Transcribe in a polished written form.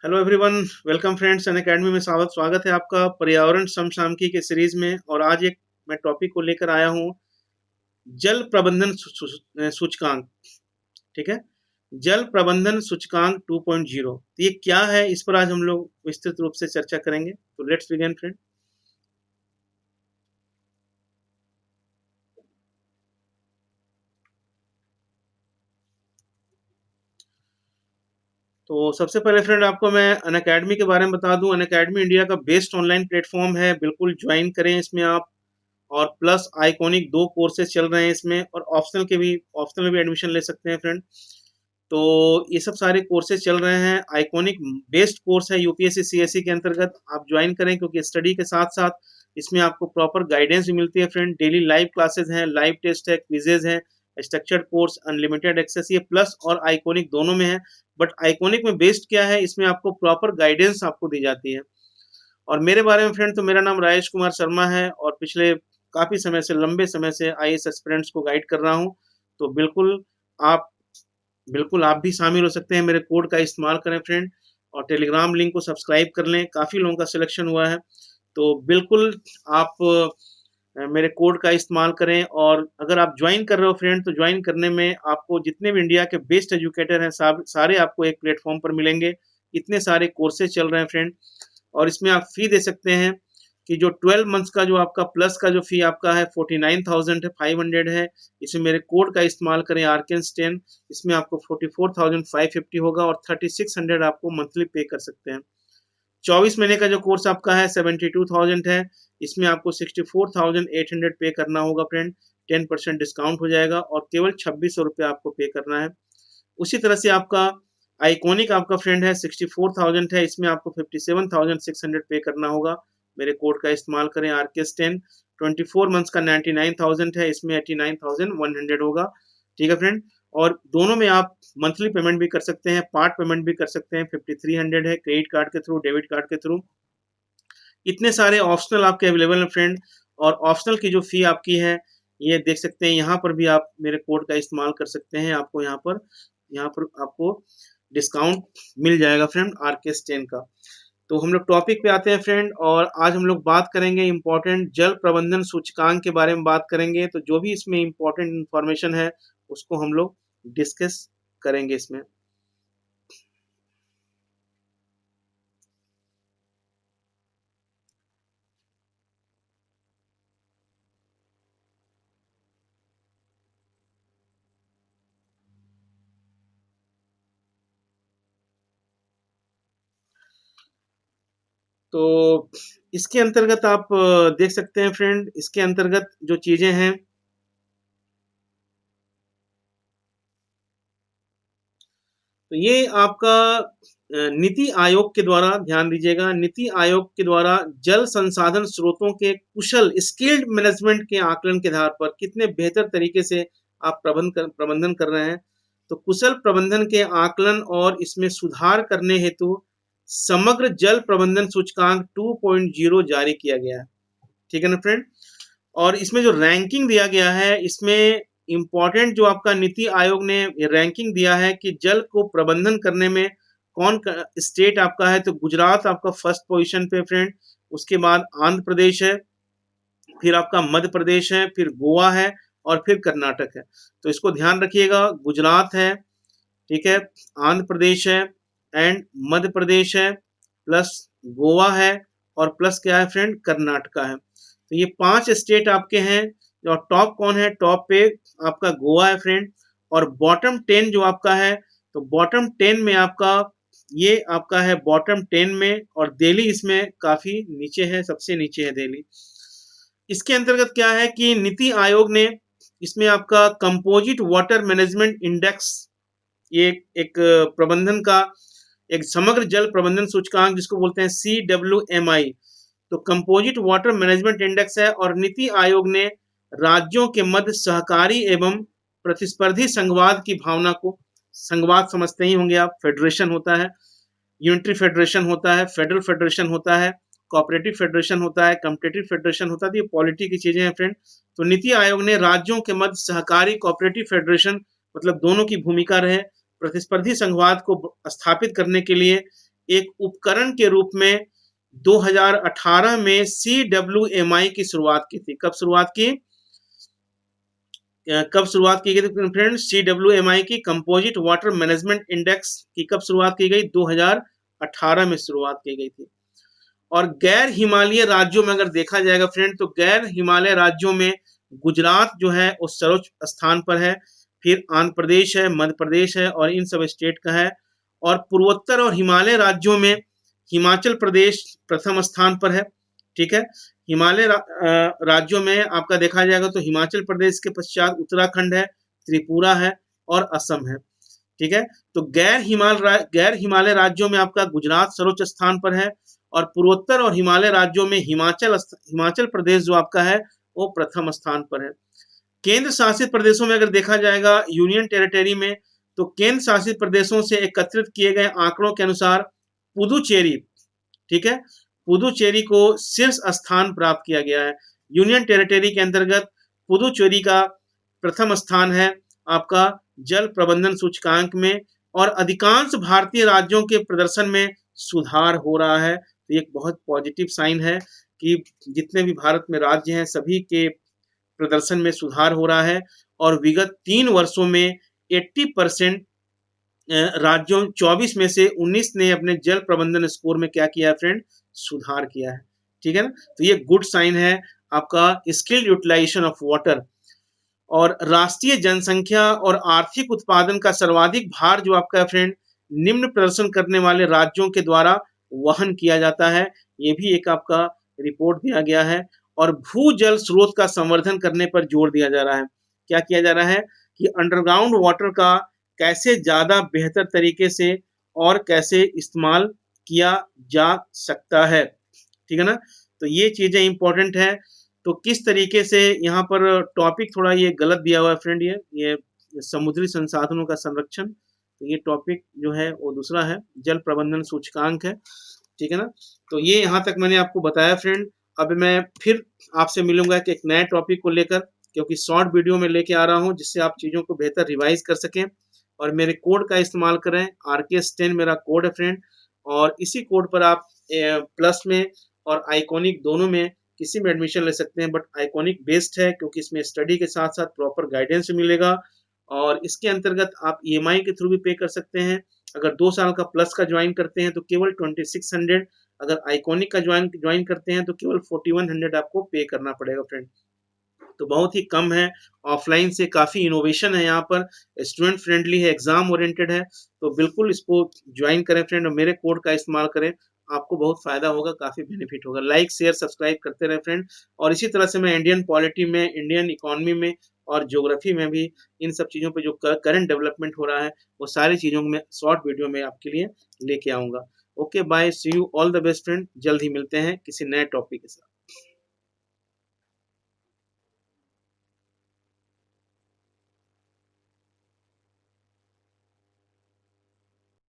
Hello everyone, welcome friends. Unacademy में स्वागत है आपका पर्यावरण समसामयिकी के सीरीज में। और आज एक मैं टॉपिक को लेकर आया हूँ, जल प्रबंधन सूचकांक। ठीक है, जल प्रबंधन सूचकांक 2.0। तो ये क्या है, इस पर आज हम लोग विस्तृत रूप से चर्चा करेंगे। तो लेट्स बिगिन फ्रेंड। तो सबसे पहले फ्रेंड आपको मैं अन अकेडमी के बारे में बता दूं। अन अकेडमी इंडिया का बेस्ट ऑनलाइन प्लेटफॉर्म है, बिल्कुल ज्वाइन करें इसमें आप। और प्लस आइकॉनिक 2 कोर्सेज चल रहे हैं इसमें, और ऑप्शनल भी एडमिशन ले सकते हैं फ्रेंड। तो ये सब सारे कोर्सेज चल रहे हैं। आइकॉनिक बेस्ट कोर्स है यूपीएससी सीएससी के अंतर्गत, आप ज्वाइन करें, क्योंकि स्टडी के साथ साथ इसमें आपको प्रॉपर गाइडेंस भी मिलती है फ्रेंड। डेली लाइव क्लासेस हैं, लाइव टेस्ट है, क्विजेज हैं, स्ट्रक्चर्ड कोर्स, अनलिमिटेड एक्सेस। ये प्लस और आइकॉनिक दोनों में है, बट आइकॉनिक में बेस्ट क्या है, इसमें आपको प्रॉपर गाइडेंस आपको दी जाती है। और मेरे बारे में फ्रेंड, तो मेरा नाम राजेश कुमार शर्मा है, और पिछले काफ़ी समय से, लंबे समय से आईएएस एस्पिरेंट्स को गाइड कर रहा हूँ। तो आप बिल्कुल आप भी शामिल हो सकते हैं। मेरे कोड का इस्तेमाल करें फ्रेंड, और टेलीग्राम लिंक को सब्सक्राइब कर लें। काफ़ी लोगों का सिलेक्शन हुआ है, तो बिल्कुल आप मेरे कोड का इस्तेमाल करें। और अगर आप ज्वाइन कर रहे हो फ्रेंड, तो ज्वाइन करने में आपको जितने भी इंडिया के बेस्ट एजुकेटर हैं, सारे आपको एक प्लेटफॉर्म पर मिलेंगे। इतने सारे कोर्सेज चल रहे हैं फ्रेंड। और इसमें आप फी दे सकते हैं कि जो 12 मंथ्स का जो आपका प्लस का जो फी आपका है 49,500 है। इसमें मेरे कोड का इस्तेमाल करें, आर्केन्स10। इसमें आपको 44,550 होगा, और 3600 आपको मंथली पे कर सकते हैं। 24 महीने का जो कोर्स आपका है 72,000 है। इसमें आपको 64,800 पे करना होगा फ्रेंड। 10% डिस्काउंट हो जाएगा, और केवल 2600 आपको पे करना है। उसी तरह से आपका आइकॉनिक आपका फ्रेंड है, 64,000 है। इसमें आपको 57,600 पे करना होगा। मेरे कोड का इस्तेमाल करें, आरकेएस10। 24 मंथ्स का 99,000 है, इसमें 89,100 होगा। ठीक है फ्रेंड। और दोनों में आप मंथली पेमेंट भी कर सकते हैं, पार्ट पेमेंट भी कर सकते हैं। 5300 है, क्रेडिट कार्ड के थ्रू, डेबिट कार्ड के थ्रू। इतने सारे ऑप्शनल आपके अवेलेबल हैं फ्रेंड। और ऑप्शनल की जो फी आपकी है, ये देख सकते हैं, यहाँ पर भी आप मेरे कोड का इस्तेमाल कर सकते हैं। आपको यहाँ पर आपको डिस्काउंट मिल जाएगा फ्रेंड, आरकेएस10 का। तो हम लोग टॉपिक पे आते हैं फ्रेंड, और आज हम लोग बात करेंगे इंपॉर्टेंट जल प्रबंधन सूचकांक के बारे में बात करेंगे। तो जो भी इसमें इंपॉर्टेंट इंफॉर्मेशन है, उसको हम लोग डिस्कस करेंगे इसमें। तो इसके अंतर्गत आप देख सकते हैं फ्रेंड, इसके अंतर्गत जो चीजें हैं, तो ये आपका नीति आयोग के द्वारा, ध्यान दीजिएगा, नीति आयोग के द्वारा जल संसाधन स्रोतों के कुशल स्किल्ड मैनेजमेंट के आकलन के आधार पर कितने बेहतर तरीके से आप प्रबंधन कर रहे हैं। तो कुशल प्रबंधन के आकलन और इसमें सुधार करने हेतु समग्र जल प्रबंधन सूचकांक 2.0 जारी किया गया है। ठीक है ना फ्रेंड। और इसमें जो रैंकिंग दिया गया है, इसमें इम्पोर्टेंट जो आपका नीति आयोग ने रैंकिंग दिया है कि जल को प्रबंधन करने में कौन स्टेट आपका है। तो गुजरात आपका फर्स्ट पोजीशन पे फ्रेंड। उसके बाद आंध्र प्रदेश है, फिर आपका मध्य प्रदेश है, फिर गोवा है, और फिर कर्नाटक है। तो इसको ध्यान रखिएगा, गुजरात है, ठीक है, आंध्र प्रदेश है, एंड मध्य प्रदेश है, प्लस गोवा है, और प्लस क्या है फ्रेंड, कर्नाटका है। तो ये 5 स्टेट आपके हैं। और टॉप कौन है, टॉप पे आपका गोवा है फ्रेंड। और बॉटम 10 जो आपका है, तो बॉटम 10 में आपका, ये आपका है बॉटम 10 में, और दिल्ली इसमें काफी नीचे है, सबसे नीचे है दिल्ली। इसके अंतर्गत क्या है कि नीति आयोग ने इसमें आपका कंपोजिट वाटर मैनेजमेंट इंडेक्स, ये एक प्रबंधन का एक समग्र जल प्रबंधन सूचकांक, जिसको बोलते हैं CWMI। तो कंपोजिट वाटर मैनेजमेंट इंडेक्स है। और नीति आयोग ने राज्यों के मध्य सहकारी एवं प्रतिस्पर्धी संघवाद की भावना को, संघवाद समझते ही होंगे आप, फेडरेशन होता है, यूनिटरी फेडरेशन होता है, फेडरल फेडरेशन होता है, कोऑपरेटिव फेडरेशन होता है, कॉम्पिटिटिव फेडरेशन होता है। तो ये पॉलिटी की चीजें हैं फ्रेंड। तो नीति आयोग ने राज्यों के मध्य सहकारी कोऑपरेटिव फेडरेशन, मतलब दोनों की भूमिका रहे, प्रतिस्पर्धी संघवाद को स्थापित करने के लिए एक उपकरण के रूप में 2018 में CWMI की शुरुआत की थी। कब शुरुआत की गई थी फ्रेंड? CWMI की कंपोजिट वाटर मैनेजमेंट इंडेक्स की कब शुरुआत की गई? 2018 में शुरुआत की गई थी। और गैर हिमालय राज्यों में अगर देखा जाएगा फ्रेंड, तो गैर हिमालय राज्यों में गुजरात जो है वो सर्वोच्च स्थान पर है, फिर आंध्र प्रदेश है, मध्य प्रदेश है, और इन सब स्टेट का है। और पूर्वोत्तर और हिमालय राज्यों में हिमाचल प्रदेश प्रथम स्थान पर है। ठीक है, हिमालय राज्यों में आपका देखा जाएगा तो हिमाचल प्रदेश के पश्चात उत्तराखंड है, त्रिपुरा है और असम है। ठीक है, तो गैर हिमालय राज्यों में आपका गुजरात सर्वोच्च स्थान पर है, और पूर्वोत्तर और हिमालय राज्यों में हिमाचल प्रदेश जो आपका है वो प्रथम स्थान पर है। केंद्र शासित प्रदेशों में अगर देखा जाएगा, यूनियन टेरिटरी में, तो केंद्र शासित प्रदेशों से एकत्रित किए गए आंकड़ों के अनुसार पुदुचेरी, ठीक है, पुदुचेरी को शीर्ष स्थान प्राप्त किया गया है। यूनियन टेरिटरी के अंतर्गत पुदुचेरी का प्रथम स्थान है आपका जल प्रबंधन सूचकांक में, और अधिकांश भारतीय राज्यों के प्रदर्शन में सुधार हो रहा है। तो एक बहुत पॉजिटिव साइन है कि जितने भी भारत में राज्य हैं सभी के प्रदर्शन में सुधार हो रहा है। और विगत 3 वर्षों में 80% राज्यों 24 में से 19 ने अपने जल प्रबंधन स्कोर में क्या किया है फ्रेंड? सुधार किया है। ठीक है ना, तो ये गुड साइन है आपका स्किल यूटिलाइजेशन ऑफ वाटर। और राष्ट्रीय जनसंख्या और आर्थिक उत्पादन का सर्वाधिक भार जो आपका फ्रेंड निम्न प्रदर्शन करने वाले राज्यों के द्वारा वहन किया जाता है, ये भी एक आपका रिपोर्ट दिया गया है। और भूजल स्रोत का संवर्धन करने पर जोर दिया जा रहा है। क्या किया जा रहा है कि अंडरग्राउंड वाटर का कैसे ज्यादा बेहतर तरीके से और कैसे इस्तेमाल किया जा सकता है। ठीक है ना, तो ये चीजें इंपॉर्टेंट है। तो किस तरीके से यहाँ पर टॉपिक थोड़ा ये गलत दिया हुआ है फ्रेंड, ये समुद्री संसाधनों का संरक्षण, तो ये टॉपिक जो है वो दूसरा है, जल प्रबंधन सूचकांक है। ठीक है ना, तो ये यहाँ तक मैंने आपको बताया फ्रेंड। अब मैं फिर आपसे मिलूंगा कि एक नए टॉपिक को लेकर, क्योंकि शॉर्ट वीडियो में लेके आ रहा हूँ जिससे आप चीज़ों को बेहतर रिवाइज कर सकें। और मेरे कोड का इस्तेमाल करें, RKS10 मेरा कोड है फ्रेंड, और इसी कोड पर आप प्लस में और आइकॉनिक दोनों में किसी में एडमिशन ले सकते हैं। बट आइकॉनिक बेस्ड है क्योंकि इसमें स्टडी के साथ साथ प्रॉपर गाइडेंस भी मिलेगा, और इसके अंतर्गत आप EMI के थ्रू भी पे कर सकते हैं। अगर 2 साल का प्लस का ज्वाइन करते हैं तो केवल 2600, अगर आइकॉनिक का ज्वाइन करते हैं तो केवल 4100 आपको पे करना पड़ेगा फ्रेंड। तो बहुत ही कम है, ऑफलाइन से काफ़ी इनोवेशन है यहाँ पर, स्टूडेंट फ्रेंडली है, एग्जाम ओरिएंटेड है। तो बिल्कुल इसको ज्वाइन करें फ्रेंड, और मेरे कोड का इस्तेमाल करें, आपको बहुत फायदा होगा, काफ़ी बेनिफिट होगा। लाइक शेयर सब्सक्राइब करते रहे फ्रेंड। और इसी तरह से मैं इंडियन पॉलिटी में, इंडियन इकोनॉमी में और ज्योग्राफी में भी इन सब चीज़ों पे जो करंट डेवलपमेंट हो रहा है वो सारी चीज़ों में शॉर्ट वीडियो में आपके लिए लेके आऊँगा। Okay bye, see you, all the best friend, जल्द ही मिलते हैं किसी नए टॉपिक के साथ।